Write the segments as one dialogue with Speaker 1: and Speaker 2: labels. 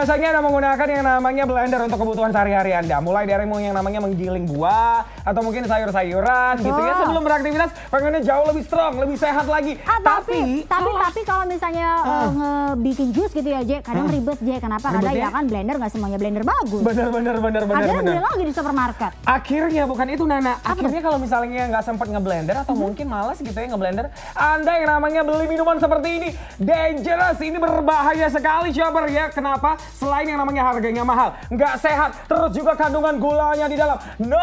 Speaker 1: biasanya Anda menggunakan yang namanya blender untuk kebutuhan sehari-hari Anda. Mulai dari yang namanya menggiling buah atau mungkin sayur-sayuran gitu ya. Sebelum beraktivitas pengennya jauh lebih strong, lebih sehat lagi.
Speaker 2: Tapi kalau misalnya ngebikin jus gitu ya, Jack, kadang ribet, Jack. Kenapa? Karena ya kan blender nggak semuanya blender bagus.
Speaker 1: Bener.
Speaker 2: Akhirnya beli lagi di supermarket.
Speaker 1: Akhirnya bukan itu Nana. Akhirnya kalau misalnya nggak sempat ngeblender atau mungkin malas gitu ya ngeblender, Anda yang namanya beli minuman seperti ini, dangerous, ini berbahaya sekali shopper ya. Kenapa? Selain yang namanya harganya mahal, nggak sehat, terus juga kandungan gulanya di dalam. No.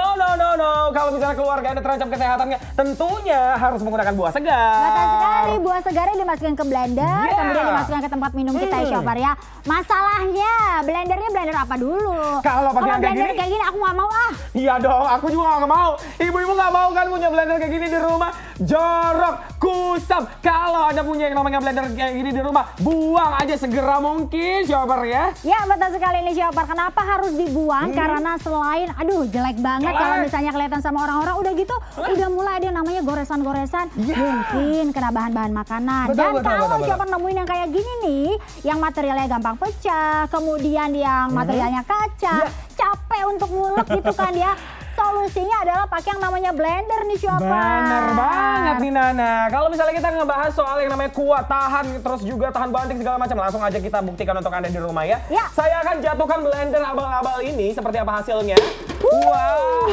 Speaker 1: Kalau misalnya keluarga Anda terancam kesehatannya, tentunya harus menggunakan buah segar.
Speaker 2: Betul sekali, buah segarnya dimasukkan ke blender, kemudian dimasukkan ke tempat minum kita ya shopper ya. Masalahnya, blendernya blender apa dulu?
Speaker 1: Kalau pakai
Speaker 2: blender kayak gini aku nggak mau ah.
Speaker 1: Iya dong, aku juga nggak mau. Ibu-ibu nggak mau kan punya blender kayak gini di rumah? Jorok, kusam. Kalau Anda punya yang namanya blender kayak gini di rumah, buang aja segera mungkin shopper ya.
Speaker 2: Ya betul sekali ini shopper. Kenapa harus dibuang? Karena selain, aduh jelek banget kalau misalnya kelihatan sama orang-orang udah gitu, udah mulai ada namanya goresan-goresan. Mungkin kena bahan-bahan makanan. Dan kalau shopper nemuin yang kayak gini nih, yang materialnya gampang pecah, kemudian yang materialnya kaca, capek untuk ngulek gitu kan ya. Solusinya adalah pakai yang namanya blender nih shopper.
Speaker 1: Bener banget nih Nana. Kalau misalnya kita ngebahas soal yang namanya kuat, tahan, terus juga tahan banting segala macam, langsung aja kita buktikan untuk Anda di rumah ya. Saya akan jatuhkan blender abal-abal ini, seperti apa hasilnya. Wow.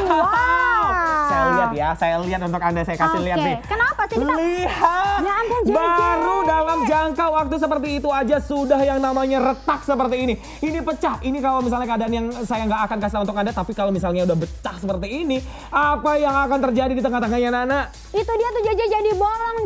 Speaker 1: Saya lihat untuk Anda, saya kasih lihat nih.
Speaker 2: Kenapa sih kita?
Speaker 1: Lihat,
Speaker 2: ya ampun,
Speaker 1: baru dalam jangka waktu seperti itu aja sudah yang namanya retak seperti ini. Ini pecah. Ini kalau misalnya keadaan yang saya nggak akan kasih tahu untuk Anda, tapi kalau misalnya udah pecah seperti ini, apa yang akan terjadi di tengah-tengahnya Nana?
Speaker 2: Itu dia tuh jadi bolong,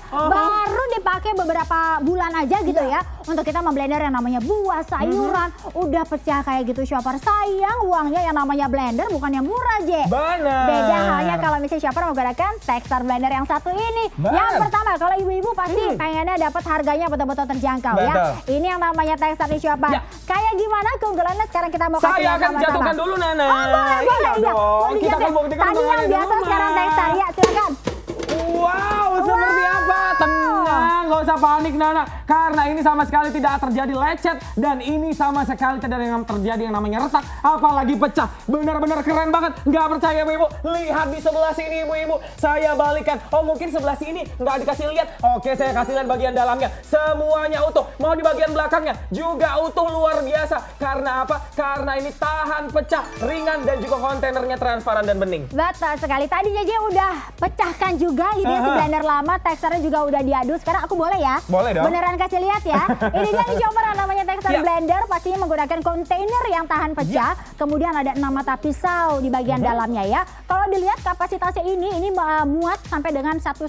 Speaker 2: baru dipakai beberapa bulan aja gitu ya untuk kita memblender yang namanya buah, sayuran, udah pecah kayak gitu shopper. Sayang uangnya yang namanya blender bukan yang murah,
Speaker 1: Bener.
Speaker 2: Beda halnya kalau misalnya shopper menggunakan texture blender yang satu ini. Yang pertama, kalau ibu-ibu pasti pengennya dapat harganya betul-betul terjangkau ya. Ini yang namanya texture di shopper. Kayak gimana keunggulannya sekarang kita mau kasih
Speaker 1: Saya akan jatuhkan dulu Nana.
Speaker 2: Boleh ya.
Speaker 1: Kita akan buktikan
Speaker 2: tadi yang biasa sekarang texture ya, silakan.
Speaker 1: Wow, seperti apa? Tenang, nggak usah panik Nana. Karena ini sama sekali tidak terjadi lecet. Dan ini sama sekali tidak terjadi yang namanya retak. Apalagi pecah. Benar-benar keren banget. Nggak percaya ibu-ibu? Lihat di sebelah sini ibu-ibu. Saya balikan. Oh mungkin sebelah sini nggak dikasih lihat. Oke, saya kasih lihat bagian dalamnya. Semuanya utuh. Mau di bagian belakangnya juga utuh luar biasa. Karena apa? Karena ini tahan pecah, ringan, dan juga kontainernya transparan dan bening.
Speaker 2: Betul sekali. Tadi Jeje udah pecahkan juga. Ini si blender lama, teksturnya juga udah diaduk. Sekarang aku boleh ya?
Speaker 1: Boleh dong.
Speaker 2: Beneran kasih lihat ya. Ini dia nih shopper namanya tekstur blender. Pastinya menggunakan kontainer yang tahan pecah. Kemudian ada 6 mata pisau di bagian dalamnya ya. Kalau dilihat kapasitasnya ini muat sampai dengan 1,5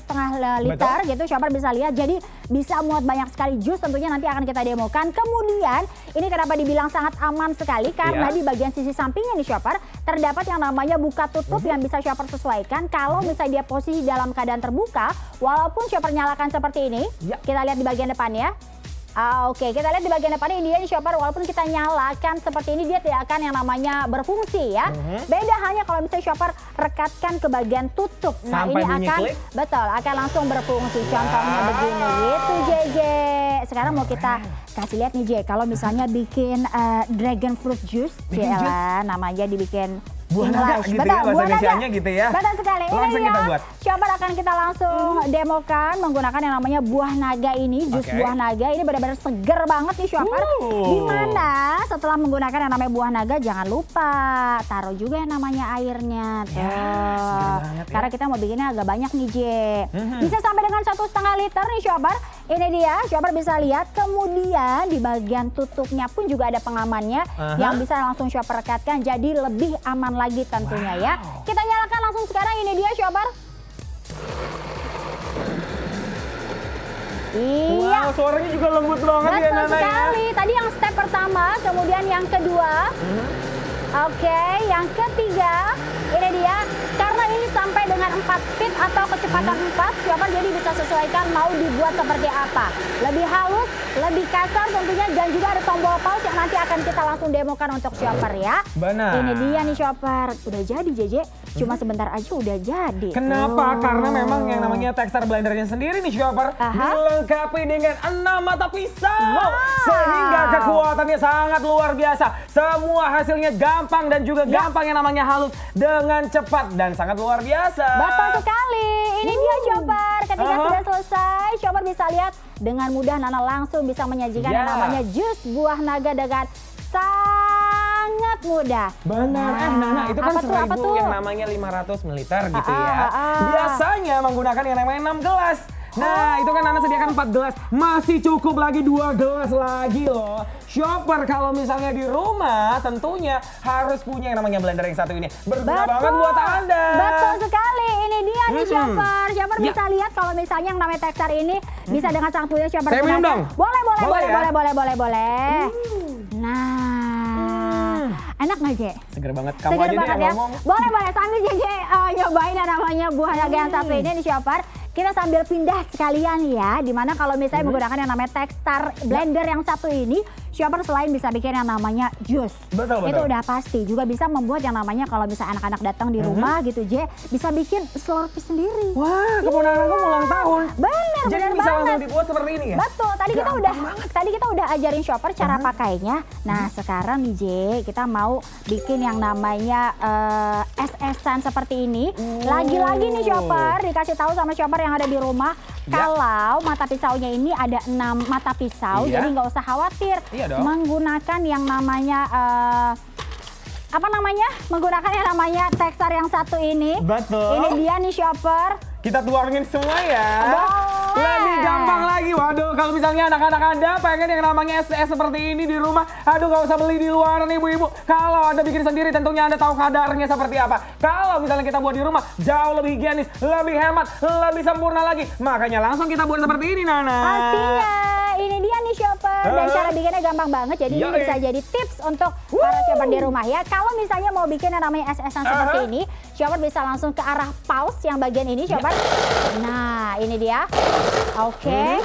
Speaker 2: liter gitu. Shopper bisa lihat. Jadi bisa muat banyak sekali jus. Tentunya nanti akan kita demokan. Kemudian ini kenapa dibilang sangat aman sekali? Karena di bagian sisi sampingnya nih shopper terdapat yang namanya buka tutup yang bisa shopper sesuaikan. Kalau misalnya dia posisi dalam keadaan terbuka, walaupun shopper nyalakan seperti ini, kita lihat di bagian depan ya. Oke, kita lihat di bagian depan ini dia shopper, walaupun kita nyalakan seperti ini, dia tidak akan yang namanya berfungsi ya. Beda halnya kalau misalnya shopper rekatkan ke bagian tutup. Nah
Speaker 1: sampai
Speaker 2: ini akan akan langsung berfungsi. Contohnya begini gitu Jeje. Sekarang mau kita kasih lihat nih Jeje, kalau misalnya bikin dragon fruit juice, namanya dibikin
Speaker 1: buah naga gitu ya, bahasa Indonesianya gitu ya.
Speaker 2: Betul sekali.
Speaker 1: Langsung kita buat.
Speaker 2: Shopper akan kita langsung demokan menggunakan yang namanya buah naga ini, jus buah naga. Ini benar-benar seger banget nih shopper. Dimana setelah menggunakan yang namanya buah naga, jangan lupa taruh juga yang namanya airnya. Karena kita mau bikinnya agak banyak nih Bisa sampai dengan 1,5 liter nih shopper. Ini dia, shopper bisa lihat. Kemudian di bagian tutupnya pun juga ada pengamannya yang bisa langsung shopper rekatkan. Jadi lebih aman lagi tentunya ya. Kita nyalakan langsung sekarang. Ini dia shopper. Iya.
Speaker 1: Wow, suaranya juga lembut banget ya Nana ya.
Speaker 2: Sekali. Tadi yang step pertama, kemudian yang kedua. Oke, yang ketiga. Ini dia. Karena ini sampai dengan 4 speed atau kecepatan 4, shopper jadi bisa sesuaikan mau dibuat seperti apa. Lebih halus, lebih kasar tentunya, dan juga ada tombol pause yang nanti akan kita langsung demokan untuk shopper ya.
Speaker 1: Benar.
Speaker 2: Ini dia nih shopper. Udah jadi Jeje. cuma sebentar aja udah jadi.
Speaker 1: Kenapa? Karena memang yang namanya texture blendernya sendiri nih Shopper dilengkapi dengan 6 mata pisau. Sehingga kekuatannya sangat luar biasa. Semua hasilnya gampang dan juga gampang yang namanya halus dengan cepat dan sangat luar biasa.
Speaker 2: Betul sekali. Ini dia Shopper. Ketika sudah selesai, Shopper bisa lihat dengan mudah Nana langsung bisa menyajikan yang namanya jus buah naga dengan sangat mudah.
Speaker 1: Benar, Nana itu kan 1000 yang namanya 500 ml gitu ya. Biasanya menggunakan yang namanya 6 gelas. Nah, itu kan Nana sediakan 4 gelas, masih cukup lagi 2 gelas lagi loh. Shopper kalau misalnya di rumah tentunya harus punya yang namanya blender yang satu ini. Berguna banget buat Anda.
Speaker 2: Betul sekali, ini dia nih Shopper. Shopper bisa lihat kalau misalnya yang namanya texture ini bisa dengan sangat mudah Shopper
Speaker 1: gunakan. Saya minum dong.
Speaker 2: Boleh. Nah, enak nggak Je?
Speaker 1: Seger banget, kamu aja deh yang ngomong.
Speaker 2: Boleh, sambil JJ nyobain yang namanya buah naga yang satu ini nih Shopper. Kita sambil pindah sekalian ya, dimana kalau misalnya menggunakan yang namanya texture blender yang satu ini, Shopper selain bisa bikin yang namanya jus,
Speaker 1: betul.
Speaker 2: Itu udah pasti. Juga bisa membuat yang namanya kalau misalnya anak-anak datang di rumah gitu, Je, bisa bikin Slurpee sendiri.
Speaker 1: Wah, keponakan aku ulang tahun.
Speaker 2: Bener
Speaker 1: Jadi bisa langsung dibuat seperti ini ya?
Speaker 2: Betul, tadi kita udah ajarin Shopper cara pakainya. Nah, sekarang nih, Je, kita mau bikin yang namanya es-esan seperti ini. Lagi-lagi nih Shopper, dikasih tahu sama Shopper yang ada di rumah, kalau mata pisaunya ini ada 6 mata pisau, jadi nggak usah khawatir menggunakan yang namanya menggunakan yang namanya texture yang satu ini.
Speaker 1: Betul.
Speaker 2: Ini dia nih Shopper.
Speaker 1: Kita tuangin semua ya.
Speaker 2: Boleh.
Speaker 1: Lebih gampang lagi. Waduh, kalau misalnya anak-anak Anda pengen yang namanya es seperti ini di rumah, aduh nggak usah beli di luar nih ibu-ibu. Kalau Anda bikin sendiri tentunya Anda tahu kadarnya seperti apa. Kalau misalnya kita buat di rumah, jauh lebih higienis, lebih hemat, lebih sempurna lagi. Makanya langsung kita buat seperti ini, Nana.
Speaker 2: Pastinya. Ini dia nih Shopper, dan cara bikinnya gampang banget, jadi ini bisa jadi tips untuk para Shopper di rumah ya. Kalau misalnya mau bikin yang namanya es-esan seperti ini, Shopper bisa langsung ke arah pause yang bagian ini Shopper. Nah, ini dia. Oke.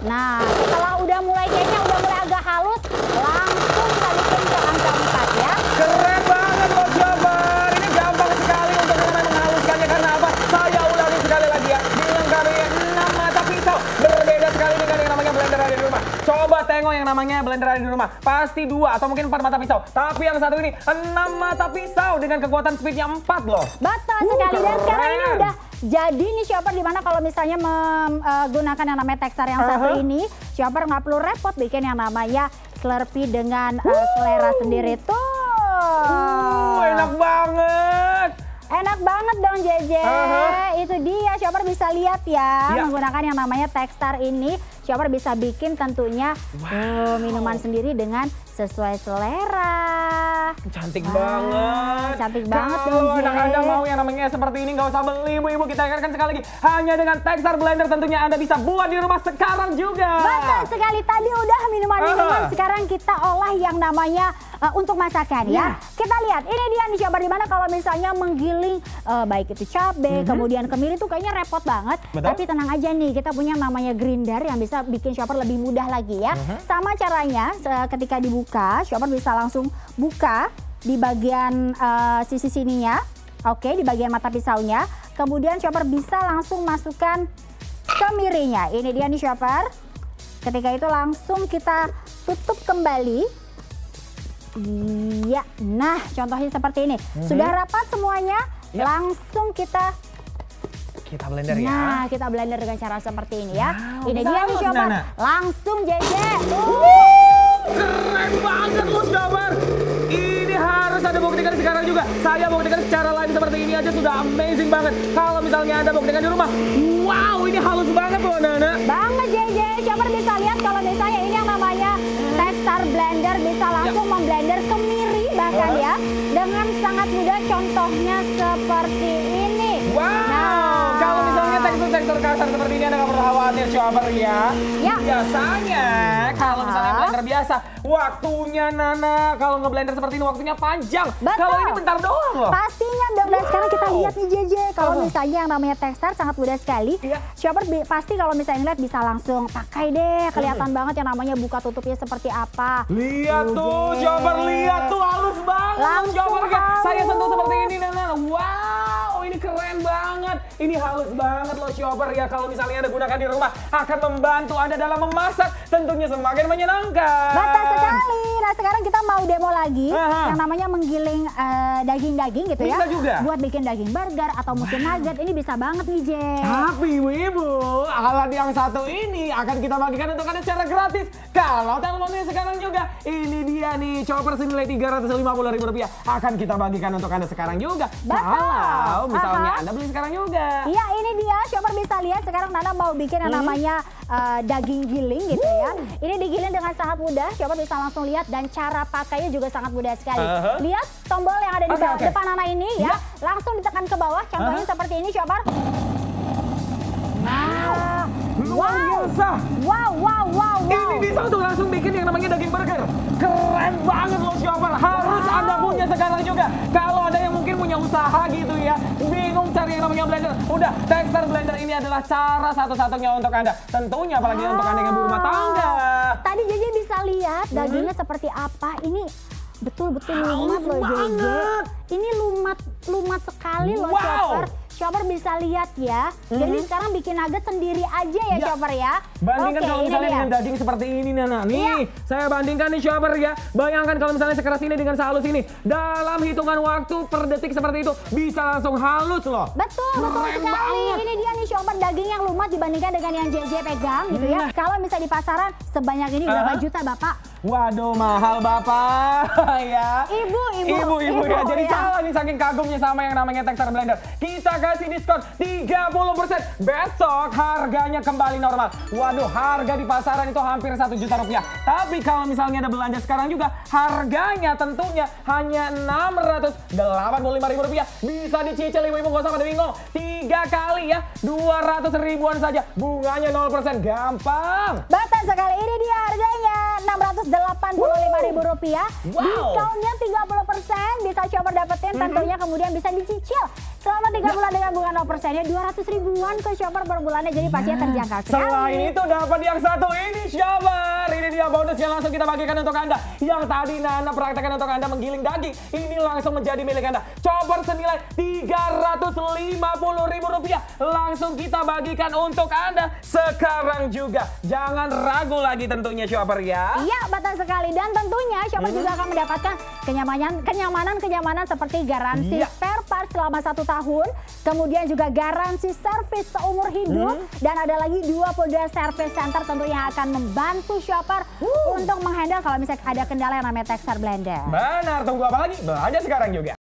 Speaker 2: Nah, setelah udah mulai kayaknya udah mulai agak halus, langsung kita bikin ke angka 4 ya.
Speaker 1: Keren banget loh Shopper. Ini gampang sekali untuk menghaluskannya karena apa? Saya ulangi sekali lagi ya. Dilengkapi 6 mata pisau. Berbeda sekali dengan yang namanya blender ada di rumah. Coba tengok yang namanya blender ada di rumah. Pasti 2 atau mungkin 4 mata pisau. Tapi yang satu ini 6 mata pisau dengan kekuatan speednya 4 loh.
Speaker 2: Betul sekali. Dan sekarang ini udah jadi nih Shopper, dimana kalau misalnya menggunakan yang namanya texture yang satu ini, Shopper nggak perlu repot bikin yang namanya Slurpee dengan selera sendiri tuh.
Speaker 1: Enak banget.
Speaker 2: Enak banget dong JJ. Itu dia, Shopper bisa lihat ya, menggunakan yang namanya texture ini, Shopper bisa bikin tentunya minuman sendiri dengan sesuai selera.
Speaker 1: Cantik banget.
Speaker 2: Cantik banget dong,
Speaker 1: Kalau anak Anda mau yang namanya seperti ini nggak usah beli ibu-ibu. Kita ingatkan sekali lagi, hanya dengan texture blender tentunya Anda bisa buat di rumah sekarang juga.
Speaker 2: Betul sekali, tadi udah minuman-minuman, sekarang kita olah yang namanya untuk masakan ya. Kita lihat, ini dia nih Shopper, dimana kalau misalnya menggiling baik itu cabai, kemudian kemiri tuh kayaknya repot banget. Tapi tenang aja nih, kita punya namanya grinder yang bisa bikin Shopper lebih mudah lagi ya. Sama caranya, ketika dibuka, Shopper bisa langsung buka di bagian sisi sininya. Oke, di bagian mata pisaunya. Kemudian Shopper bisa langsung masukkan kemirinya. Ini dia nih Shopper. Ketika itu langsung kita tutup kembali. Iya, nah contohnya seperti ini. Sudah rapat semuanya, langsung kita
Speaker 1: blender ya.
Speaker 2: Nah, kita blender dengan cara seperti ini ya. Ini dia nih Shopper. Langsung JJ.
Speaker 1: Keren banget loh Shopper. Ini harus Anda buktikan sekarang juga. Saya buktikan secara live seperti ini aja sudah amazing banget. Kalau misalnya Anda buktikan di rumah, wow ini halus banget loh Nana.
Speaker 2: Banget JJ. Shopper bisa lihat kalau misalnya ini yang namanya texture blender bisa langsung memblender kemiri bahkan ya. Dengan sangat mudah, contohnya seperti ini.
Speaker 1: Wow, kalau misalnya tekstur kasar seperti ini Anda nggak perlu khawatir Shopper ya. Biasanya kalau misalnya blender biasa, waktunya Nana kalau ngeblender seperti ini waktunya panjang. Kalau ini bentar doang loh.
Speaker 2: Pastinya dong. Dan sekarang kita lihat nih JJ, kalau misalnya yang namanya tekstur sangat mudah sekali. Shopper pasti kalau misalnya lihat bisa langsung pakai deh. Kelihatan banget yang namanya buka tutupnya seperti apa.
Speaker 1: Lihat tuh, Shopper lihat tuh halus banget.
Speaker 2: Langsung
Speaker 1: Shopper,
Speaker 2: halus.
Speaker 1: saya sentuh seperti ini Nana. Wow. banget. Ini halus banget loh shopper ya. Kalau misalnya Anda gunakan di rumah, akan membantu Anda dalam memasak. Tentunya semakin menyenangkan.
Speaker 2: Betul sekali. Nah sekarang kita mau demo lagi yang namanya menggiling daging-daging gitu ya.
Speaker 1: Bisa juga.
Speaker 2: Buat bikin daging burger atau mungkin nugget. Ini bisa banget nih, Jay.
Speaker 1: Tapi ibu-ibu, alat yang satu ini akan kita bagikan untuk Anda secara gratis. Kalau teleponnya sekarang juga. Ini dia nih, chopper senilai Rp350.000 akan kita bagikan untuk Anda sekarang juga.
Speaker 2: Betul.
Speaker 1: Kalau misalnya Anda beli sekarang juga.
Speaker 2: Iya, ini dia. Shopper bisa lihat sekarang Nana mau bikin yang namanya daging giling gitu ya. Ini digiling dengan sangat mudah. Shopper bisa langsung lihat dan cara pakainya juga sangat mudah sekali. Lihat tombol yang ada di depan Nana ini ya. Langsung ditekan ke bawah. Contohnya seperti ini, Shopper. Nah,
Speaker 1: luar biasa.
Speaker 2: Wow.
Speaker 1: Ini bisa tuh langsung bikin yang namanya daging burger. Keren banget loh shopper. Harus Anda punya sekarang juga. Kalau ada yang mungkin punya usaha gitu ya, bingung cari yang namanya blender. Udah, Texter Blender ini adalah cara satu-satunya untuk Anda. Tentunya apalagi untuk Anda yang berumah tangga.
Speaker 2: Tadi JJ bisa lihat dagingnya seperti apa. Ini betul-betul lumat loh JJ. Ini lumat sekali loh shopper. Shopper bisa lihat ya. Jadi sekarang bikin nugget sendiri aja ya shopper ya.
Speaker 1: Bandingkan kalau misalnya dengan daging seperti ini Nana. Nih, saya bandingkan nih shopper ya. Bayangkan kalau misalnya sekeras ini dengan sehalus ini. Dalam hitungan waktu per detik seperti itu bisa langsung halus loh.
Speaker 2: Betul sekali. Banget. Ini dia nih shopper daging yang lumat dibandingkan dengan yang JJ pegang gitu ya. Kalau misalnya di pasaran sebanyak ini berapa juta Bapak?
Speaker 1: Waduh, mahal Bapak ya. Ibu ya. Jadi salah nih saking kagumnya sama yang namanya Texter Blender. Kita kasih diskon 30%. Besok harganya kembali normal. Waduh, harga di pasaran itu hampir Rp1 juta. Tapi kalau misalnya Anda belanja sekarang juga, harganya tentunya hanya Rp685.000. Bisa dicicil ibu-ibu, gak usah pada bingung. 3 kali ya, 200 ribuan saja. Bunganya 0%, gampang.
Speaker 2: Betul sekali, ini dia harganya Rp685.000. Diskonnya 30% bisa shopper dapetin tentunya, kemudian bisa dicicil selama 3 bulan dengan bunga 0%-nya 200 ribuan ke shopper per bulannya, jadi pastinya terjangkau sekali.
Speaker 1: Selain itu dapat yang satu ini shopper. Ini dia bonus yang langsung kita bagikan untuk Anda. Yang tadi Nana praktekkan untuk Anda menggiling daging, ini langsung menjadi milik Anda. Chopper senilai Rp350.000 langsung kita bagikan untuk Anda sekarang juga. Jangan ragu lagi tentunya shopper ya.
Speaker 2: Iya, betul sekali. Dan tentunya shopper juga akan mendapatkan kenyamanan seperti garansi spare part selama 1 tahun, kemudian juga garansi servis seumur hidup, dan ada lagi 22 service center tentunya yang akan membantu shopper untuk menghandle kalau misalnya ada kendala yang namanya Texter Blender.
Speaker 1: Benar, tunggu apa lagi? Belanja sekarang juga.